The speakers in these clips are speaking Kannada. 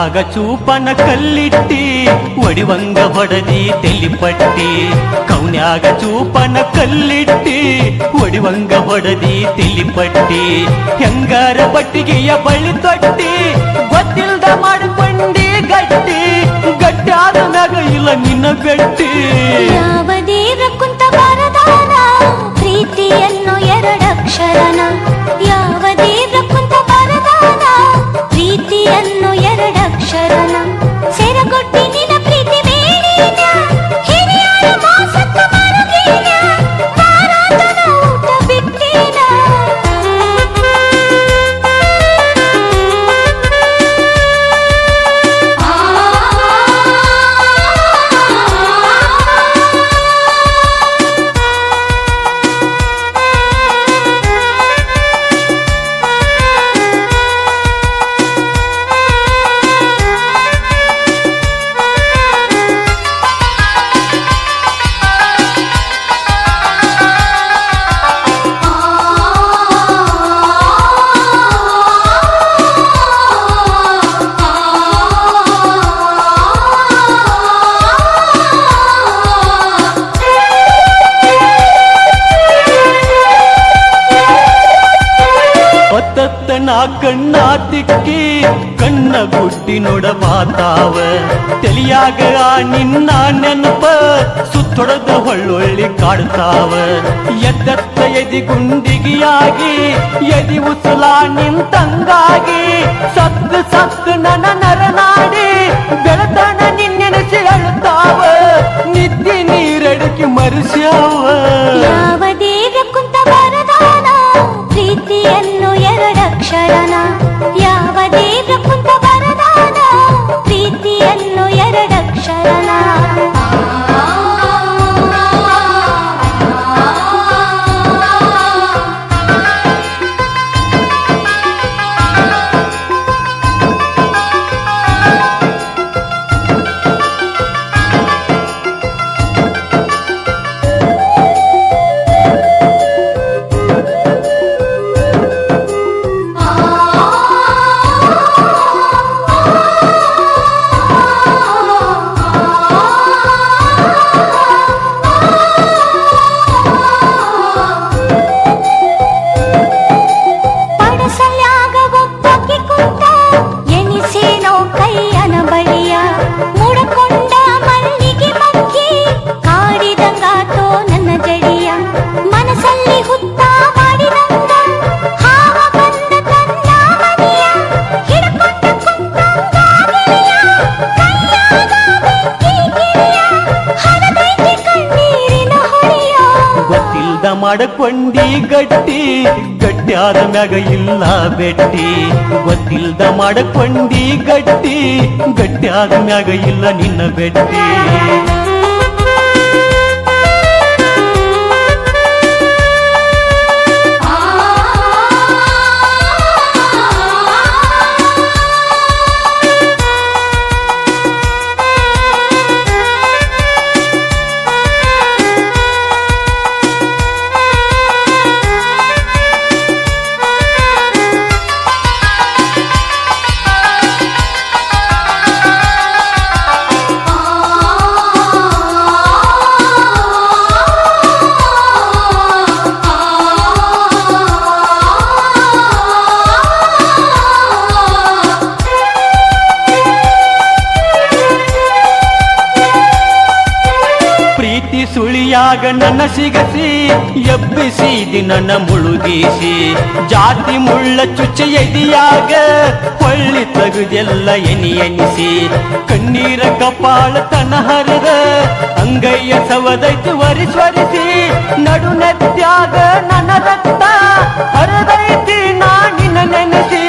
ಕೌನ್ಯಾಗ ಚೂಪನ ಕಲ್ಲಿಟ್ಟಿ ಒಡಿವಂಗ ಹೊಡದಿ ತೆಲಿಪಟ್ಟಿ ಕೌನ್ಯಾಗ ಚೂಪನ ಕಲ್ಲಿಟ್ಟಿ ಒಡಿವಂಗ ಹೊಡದಿ ತೆಲಿಪಟ್ಟಿ ಹೆಂಗಾರ ಬಟ್ಟಿಗೆಯ ಬಳಿ ತೊಟ್ಟಿ ಗೊತ್ತಿಲ್ದ ಮಾಡಿಕೊಂಡಿ ಗಟ್ಟಿ ಗಟ್ಟಾದ ಮ್ಯಾಗ ಇಲ್ಲ ನಿನ್ನ ಬೆಟ್ಟಿ ಯಾವ ದೇವ್ರ ಕುಂತ ಬರದಾನ ಪ್ರೀತಿಯನ್ನು ಎರಡಕ್ಷರನ ಯಾವ ದೇವ್ರ ಕುಂತ ಬರದಾನ ಪ್ರೀತಿಯನ್ನು ಎರಡಕ್ಷರನ ಸೆರಗೊಟ್ಟಿ ನಿನ್ನ ಪ್ರೀತಿ ಬೇಡಿನ ಹಿರಿಯರ ಮಾಸತ್ತ ಮರಗಿನ ಮಾರಾತನ ಊಟ ಬಿಟ್ಟಿನ ನಾ ಕಣ್ಣ ತಿಕ್ಕಿ ಕಣ್ಣ ಗುಡ್ಡಿ ನೋಡಬಾತಾವ ತಿಳಿಯಾಗ ನಿನ್ನ ನೆನಪ ಸುತ್ತೊಡದ ಹೊಳ್ಳೊಳ್ಳಿ ಕಾಡ್ತಾವ ಎದ್ದತ್ತ ಎದಿ ಗುಂಡಿಗಿಯಾಗಿ ಎದಿ ಉಸಲಾ ನಿಂತಂಗಾಗಿ ಸತ್ತು ಸತ್ತು ನನ್ನ ನರನಾಡಿ ಬೆಳತನ ನಿನ್ನೆನಸಿ ಅಳ್ತಾವ ನಿದ್ದೆ ನೀರಡಿಕೆ ಮರುಸ್ಯಾವ ಯಾವ ದೇವ್ರ ಕುಂತ ಬರದಾನ ಪ್ರೀತಿಯನ್ನು ಎರಡಕ್ಷರನ ಯಾವ ದೇವ್ರ ಕುಂತ ಬರದಾನ ಪ್ರೀತಿಯನ್ನು ಎರಡಕ್ಷರನ ಮಾಡಕೊಂಡಿ ಗಟ್ಟಿ ಗಟ್ಟಿಯಾದ ಮ್ಯಾಗ ಇಲ್ಲ ಬೆಟ್ಟಿ ಗೊತ್ತಿಲ್ದ ಮಾಡಕೊಂಡಿ ಗಟ್ಟಿ ಗಟ್ಟಿಯಾದ ಮ್ಯಾಗ ಇಲ್ಲ ನಿನ್ನ ಬೆಟ್ಟಿ ಸುಳಿಯಾಗ ನನ್ನ ಸಿಗಸಿ ಎಬ್ಬಿಸಿದಿ ನನ್ನ ಮುಳುಗಿಸಿ ಜಾತಿ ಮುಳ್ಳ ಚುಚ್ಚ ಎದಿಯಾಗ ಹೊಳ್ಳಿ ತಗುದೆಲ್ಲ ಎನಿಸಿ ಕಣ್ಣೀರ ಕಪಾಳ ತನ ಹರಿದ ಅಂಗಯ್ಯ ಸವದೈತಿ ವರಿಸಿ ನಡು ನೆತ್ಯಾಗ ನನ್ನ ರಕ್ತ ಹರಿದೈತಿ ನಾನಿನ ನೆನೆಸಿ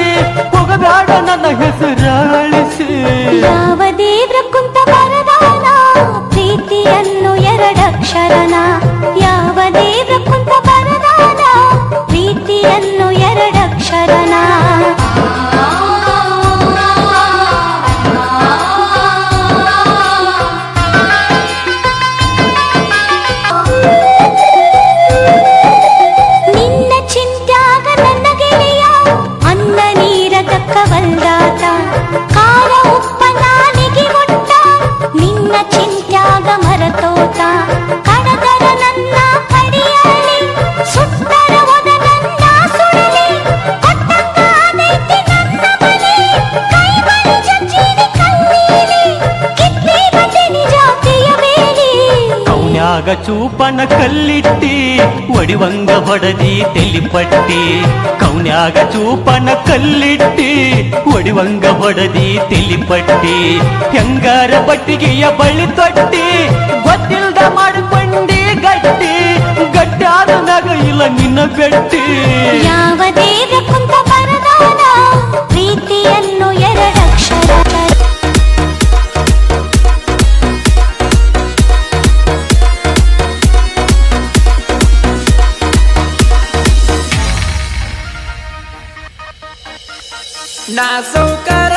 ಹೋಗಬೇಡ ನನ್ನ ಹೆಸರಾಳಿಸಿ ಯಾವ ದೇವ್ರ ಕುಂತ ಬರದಾನ ಪ್ರೀತಿಯನ್ನು ಎರಡಕ್ಷರನ ಯಾವ ದೇವ್ರ ಕುಂತ ಬರದಾನ ಪ್ರೀತಿಯನ್ನು ಎರಡಕ್ಷರನ ಕೌನ್ಯಾಗ ಚೂಪನ ಕಲ್ಲಿಟ್ಟಿ ಒಡಿವಂಗ ಹೊಡದಿ ತೆಲಿಪಟ್ಟಿ ಕೌನ್ಯಾಗ ಚೂಪನ ಕಲ್ಲಿಟ್ಟಿ ಒಡಿವಂಗ ಹೊಡದಿ ತೆಲಿಪಟ್ಟಿ ಹೆಂಗಾರ ಬಟ್ಟಿಗೆಯ ಬಳಿ ತೊಟ್ಟಿ ಗೊತ್ತಿಲ್ದ ಮಾಡಿಕೊಂಡಿ ಗಟ್ಟಿ ಗಟ್ಟಾದ ನಗ ಇಲ್ಲ ನಿನ್ನ ಬೆಟ್ಟಿ ಯಾವ ದೇವ್ರ ಕುಂತ ಬರದಾನ ಪ್ರೀತಿಯನ್ನು ಎರಡಕ್ಷರ ನಾ ಸೌಕರ